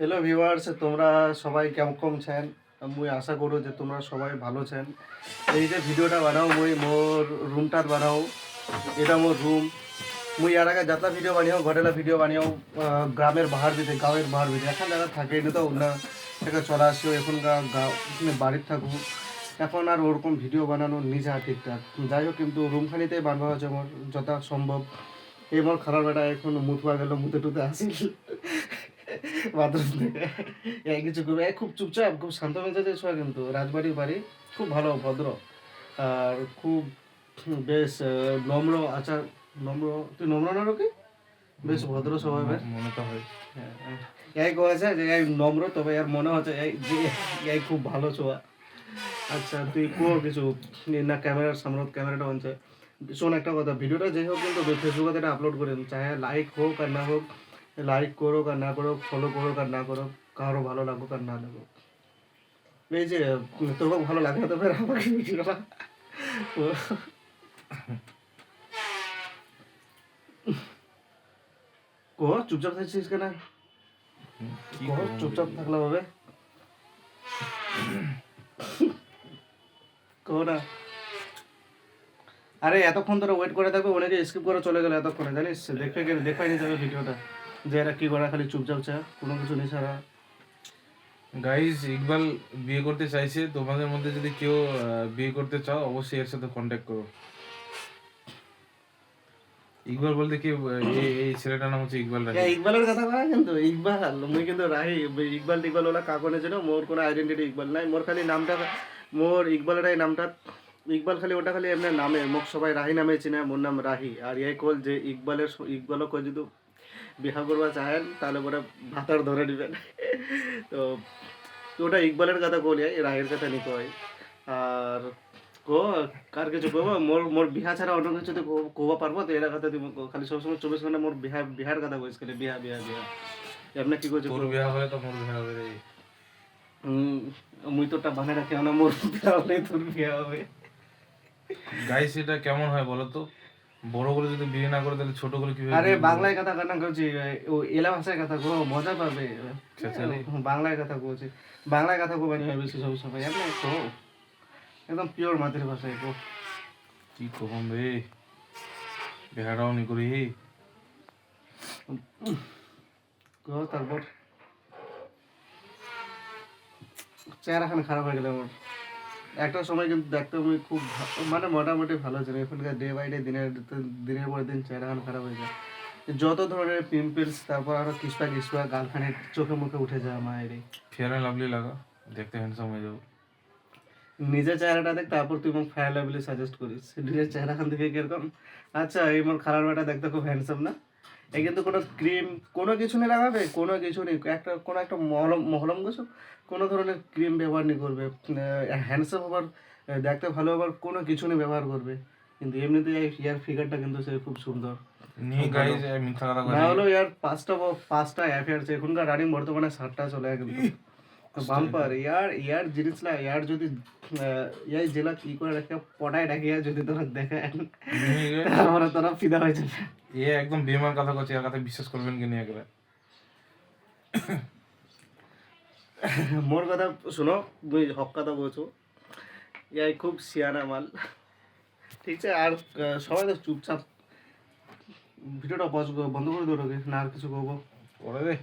Hello viewers, তোমরা সবাই কেমন ছেন? মুই আশা করো যে তোমরা সবাই ভালো ছেন। এই যে ভিডিওটা বানাও মুই মোর রুমটার বানাও, এটা মোর রুম। মুই ইয়ার আগে যাত্রা ভিডিও বানিয়েও ঘরেলা ভিডিও বানিয়েও গ্রামের বাহার দিতে গাঁয়ের বাহার দিতে এখন যারা থাকে এটা তো না থেকে চলে আসিও এখন বাড়ির থাকুক। এখন আর ওরকম ভিডিও বানানো নিজে আর ঠিকঠাক যাই হোক, কিন্তু রুমখানিতেই বানানো হচ্ছে মোর যথা সম্ভব। এই মোর খারাপ বেটা এখন মুথুয়া গেল, মুতে টুতে আসিল বাথরুম থেকে এই কিছু করবে, খুব চুপচাপ খুব শান্ত মেজাজের ছোঁয়া, কিন্তু রাজবাড়ির বাড়ি খুব ভালো ভদ্র আর খুব বেশ নম্র আচার। নম্র, তুই নম্র না কি বেশ ভদ্র স্বভাবের মনে তো হয়। এই কয়েছে যে এই নম্র, তবে আর মনে হচ্ছে এই যে এই খুব ভালো ছোঁয়া। আচ্ছা তুই কিছু না, ক্যামেরার সামনে ক্যামেরাটা আনছে। শোন একটা কথা, ভিডিওটা যাই হোক কিন্তু ফেসবুকে এটা আপলোড করেন, চাহে লাইক হোক আর না হোক, লাইক করুক আর না করুক, ফলো করুক আর না করুক, কারো ভালো লাগুক আর না লাগুক। এই যে তোর ভালো লাগে না তো ফের আমাকে ভিডিওটা চুপচাপ থাকছিস কেন? চুপচাপ থাকলে হবে না? আরে এতক্ষণ ধরে ওয়েট করে থাকবে, অনেকে স্কিপ করে চলে গেলে এতক্ষণে, জানিস দেখাই নিয়ে যাবে ভিডিওটা যে এরা কি করে খালি চুপচাপ চা কোনো কিছু নেই ছাড়া। গাইস, ইকবাল বিয়ে করতে চাইছে, তোমাদের মধ্যে যদি কেউ বিয়ে করতে চাও অবশ্যই এর সাথে কন্ট্যাক্ট করো। ইকবাল বলতে কি এই ছেলেটার নাম হচ্ছে ইকবাল রাহি। ইকবালের কথা কয় কিন্তু ইকবাল মুই কিন্তু রাহি। ইকবাল টিকবাল ওলা কাকনে যেন মোর কোনো আইডেন্টিটি ইকবাল নাই, মোর খালি নামটা মোর ইকবালের এই নামটা ইকবাল, খালি ওটা খালি এমনি নামে মোক সবাই রাহি নামে চিনে, মোর নাম রাহি। আর এই কল যে ইকবালও কই যদি বিহা করবা চাহেন তাহলে পরে ভাতার ধরে নেবেন তো ওটা ইকবালের কথা কলি, রাহির কথা নিতে হয়। আর কার কিছু কব, মোর মোর বিহা ছাড়া অন্য কিছু তো কবা পারবো তো, এরা কথা তুমি খালি সবসময় 24 ঘন্টা মোর বিহার কথা কইস, খালি বিহা বিহা বিহা এমনি কি কইছো? তোর বিয়া হলে তো মোর বিয়া হবে রে। মুই তোরটা বানায় রাখি না, মোর বিয়া হলে তোর বিয়া হবে। গাইস, এটা কেমন হয় বলো তো? বড় করে যদি বিয়ে না করে তাহলে ছোট করে কিভাবে? আরে বাংলায় কথা কেন কইছি, ও এলা ভাষায় কথা কো মজা পাবে। বাংলায় কথা কইছি, বাংলায় কথা কইবানি হয় বেশি সব সবাই এমনি কো, একদম পিওর মাতৃভাষায় কো। কি কম রে, বিহারাও নি করি। তারপর চেহারাখান খারাপ হয়ে গেল আমার। একটা সময় কিন্তু দেখতে আমি খুব মানে মোটামুটি ভালো ছিল, এখনকার ডে বাই ডে দিনের পর দিন চেহারাখান খারাপ হয়ে যায়। যত ধরনের পিম্পলস, তারপর আরো কিসপা কিসপা গালখানের চোখে মুখে উঠে যায় আমার। ফেয়ার অ্যান্ড লাভলি লাগা, দেখতে হ্যান্ডসাম হয়ে যাবো। নিজের চেহারাটা দেখ, তারপর তুই মোক ফায়ার লাভলি সাজেস্ট করিস নিজের চেহারাখান থেকে কিরকম। আচ্ছা এই মোর খারাপ বেটা দেখতে খুব হ্যান্ডসাম না? এই কিন্তু কোনো ক্রিম কোনো কিছু নেই লাগাবে, কোনো কিছু নেই, কোনো একটা মহলম মহলম কিছু কোনো ধরনের ক্রিম ব্যবহার নেই করবে, হ্যান্ডসাম হবার দেখতে ভালো হবার কোনো কিছু নেই ব্যবহার করবে, কিন্তু এমনিতে ইয়ার ফিগারটা কিন্তু সে খুব সুন্দর। নি গাইস, মিথ্যা কথা না কই। হলো ইয়ার পাঁচটা অ্যাফেয়ার আছে এখনকার রানিং, বর্তমানে 7টা চলে কিন্তু বাম্পার ইয়ার ইয়ার জিনিস না। ইয়ার যদি ইয়ার জেলা কি করে রাখে পটায় ডাকিয়া যদি তোরা দেখেন আমরা তোরা ফিদা হয়ে যাবে। এ একদম বেমান কথা কচ্ছে, এর কথা বিশ্বাস করবেন কি না একবার? মোর কথা শুনো, তুই হক কথা বলছো, ইয়াই খুব সিয়ানা মাল, ঠিক আছে? আর সবাই তো চুপচাপ ভিডিওটা বন্ধ করে দেবো না আর কিছু করবো করে দে।